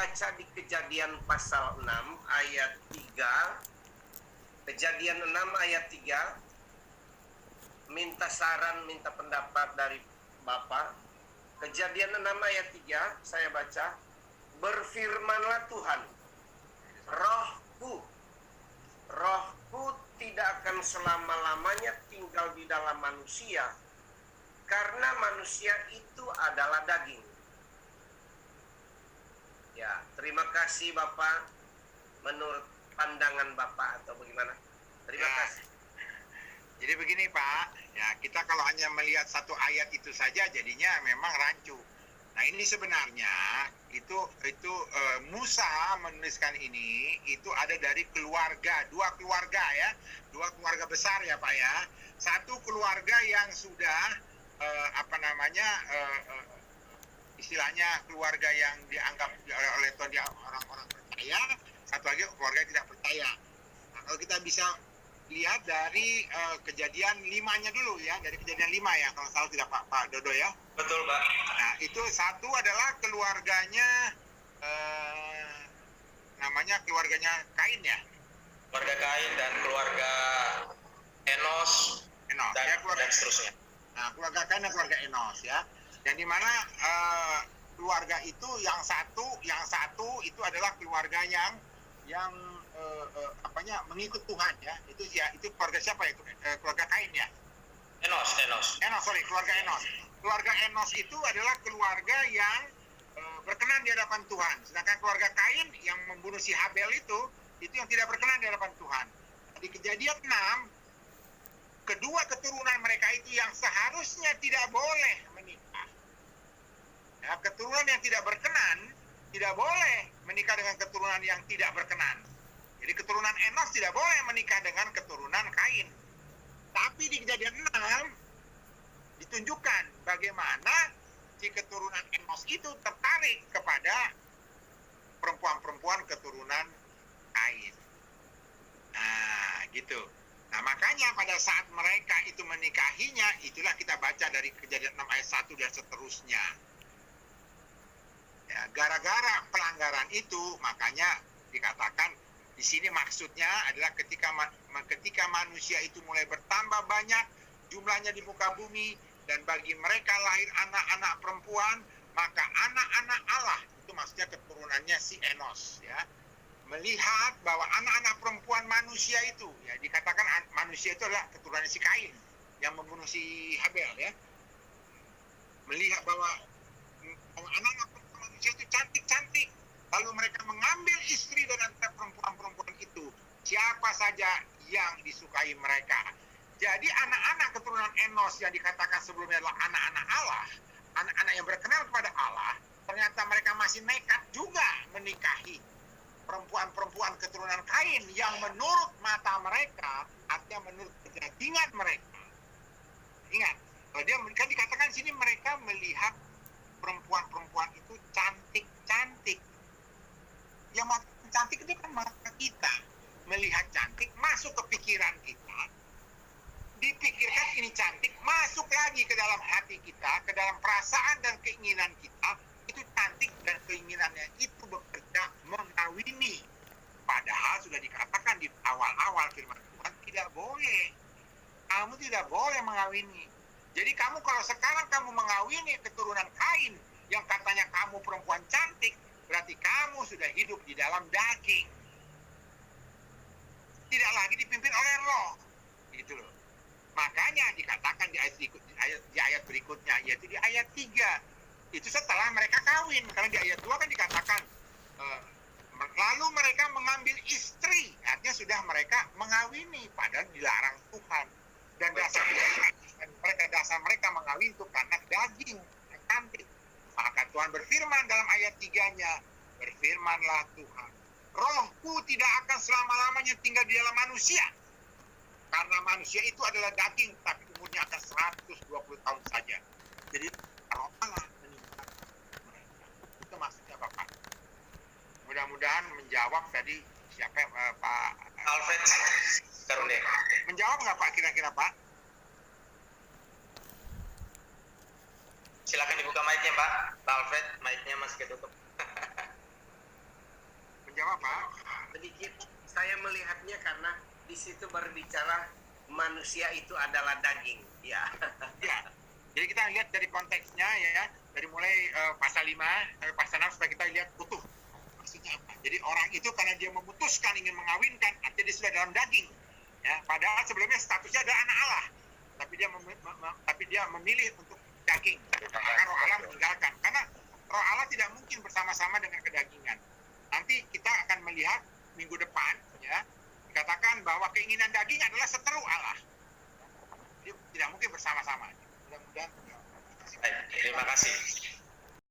baca di Kejadian pasal 6 ayat 3. Kejadian 6 ayat 3. Minta saran, minta pendapat dari Bapak. Kejadian 6 ayat 3, saya baca. Berfirmanlah Tuhan, rohku tidak akan selama-lamanya tinggal di dalam manusia, karena manusia itu adalah daging. Ya, terima kasih Bapak. Menurut pandangan Bapak atau bagaimana? Terima kasih. Jadi begini Pak, ya kita kalau hanya melihat satu ayat itu saja jadinya memang rancu. Nah ini sebenarnya itu Musa menuliskan ini itu ada dari keluarga, dua keluarga besar ya Pak ya. Satu keluarga yang sudah istilahnya keluarga yang dianggap oleh Tuhan orang-orang percaya, satu lagi keluarga yang tidak percaya. Nah, kalau kita bisa lihat dari kejadian 5-nya dulu ya, dari kejadian 5 ya, kalau salah tidak Pak Dodo ya. Betul Pak. Nah itu satu adalah keluarganya, namanya keluarganya Kain ya. Keluarga Kain dan keluarga Enos dan, ya, keluarga, dan seterusnya. Nah keluarga Kain dan keluarga Enos ya. Dan di mana keluarga itu yang satu itu adalah keluarga yang mengikut Tuhan ya. Itu keluarga siapa ya? Keluarga Kain ya. Enos, keluarga Enos. Keluarga Enos itu adalah keluarga yang berkenan di hadapan Tuhan. Sedangkan keluarga Kain yang membunuh si Habel itu yang tidak berkenan di hadapan Tuhan. Di Kejadian 6, kedua keturunan mereka itu yang seharusnya tidak boleh menikah. Ya, keturunan yang tidak berkenan tidak boleh menikah dengan keturunan yang tidak berkenan. Jadi keturunan Enos tidak boleh menikah dengan keturunan Kain. Tapi di Kejadian 6 ditunjukkan bagaimana si keturunan Enos itu tertarik kepada perempuan-perempuan keturunan Kain. Nah, gitu. Nah, makanya pada saat mereka itu menikahinya, itulah kita baca dari Kejadian 6 ayat 1 dan seterusnya. Ya, gara-gara pelanggaran itu, makanya dikatakan di sini maksudnya adalah ketika manusia itu mulai bertambah banyak jumlahnya di muka bumi, dan bagi mereka lahir anak-anak perempuan, maka anak-anak Allah, itu maksudnya keturunannya si Enos ya, melihat bahwa anak-anak perempuan manusia itu, ya dikatakan manusia itu adalah keturunan si Kain yang membunuh si Habel ya, melihat bahwa anak-anak perempuan manusia itu cantik-cantik, lalu mereka mengambil istri dari antara perempuan-perempuan itu, siapa saja yang disukai mereka. Jadi anak-anak keturunan Enos yang dikatakan sebelumnya adalah anak-anak Allah, anak-anak yang berkenan kepada Allah, ternyata mereka masih nekat juga menikahi perempuan-perempuan keturunan Kain yang menurut mata mereka, artinya menurut kedagingan mereka. Ingat, dia kan dikatakan di sini mereka melihat perempuan-perempuan itu cantik-cantik. Yang cantik itu kan mata kita. Melihat cantik, masuk ke pikiran kita. Dipikirkan ini cantik, masuk lagi ke dalam hati kita, ke dalam perasaan dan keinginan kita. Itu cantik dan keinginannya itu bekerja mengawini. Padahal sudah dikatakan di awal-awal firman Tuhan, tidak boleh. Kamu tidak boleh mengawini. Jadi kamu kalau sekarang kamu mengawini keturunan Kain yang katanya kamu perempuan cantik, berarti kamu sudah hidup di dalam daging. Tidak lagi dipimpin oleh roh. Gitu loh. Makanya dikatakan di ayat berikutnya, yaitu di ayat 3. Itu setelah mereka kawin. Karena di ayat 2 kan dikatakan, lalu mereka mengambil istri. Artinya sudah mereka mengawini, padahal dilarang Tuhan. Dan dasar mereka mengawin itu karena daging yang cantik. Maka Tuhan berfirman dalam ayat 3-nya, berfirmanlah Tuhan, rohku tidak akan selama-lamanya tinggal di dalam manusia. Karena manusia itu adalah daging, tapi umurnya akan 120 tahun saja. Jadi roh Allah meninggal mereka. Itu maksudnya Bapak. Mudah-mudahan menjawab tadi siapa Pak Alfred Karune. Menjawab nggak Pak kira-kira Pak? Silakan dibuka mic-nya Pak. Pak Alfred, mic-nya masih ketutup. apa? Sedikit saya melihatnya karena di situ berbicara manusia itu adalah daging. Ya. Ya. Jadi kita lihat dari konteksnya ya, dari mulai pasal 5 sampai pasal 6 supaya kita lihat utuh. Maksudnya apa? Jadi orang itu karena dia memutuskan ingin mengawinkan, artinya dia sudah dalam daging. Ya, padahal sebelumnya statusnya adalah anak Allah. Tapi dia memilih untuk daging. Maka roh Allah meninggalkan. Karena roh Allah tidak mungkin bersama-sama dengan kedagingan. Nanti kita akan melihat minggu depan ya, dikatakan bahwa keinginan daging adalah seteru Allah. Jadi tidak mungkin bersama-sama. Mudah-mudahan. Baik, terima kasih.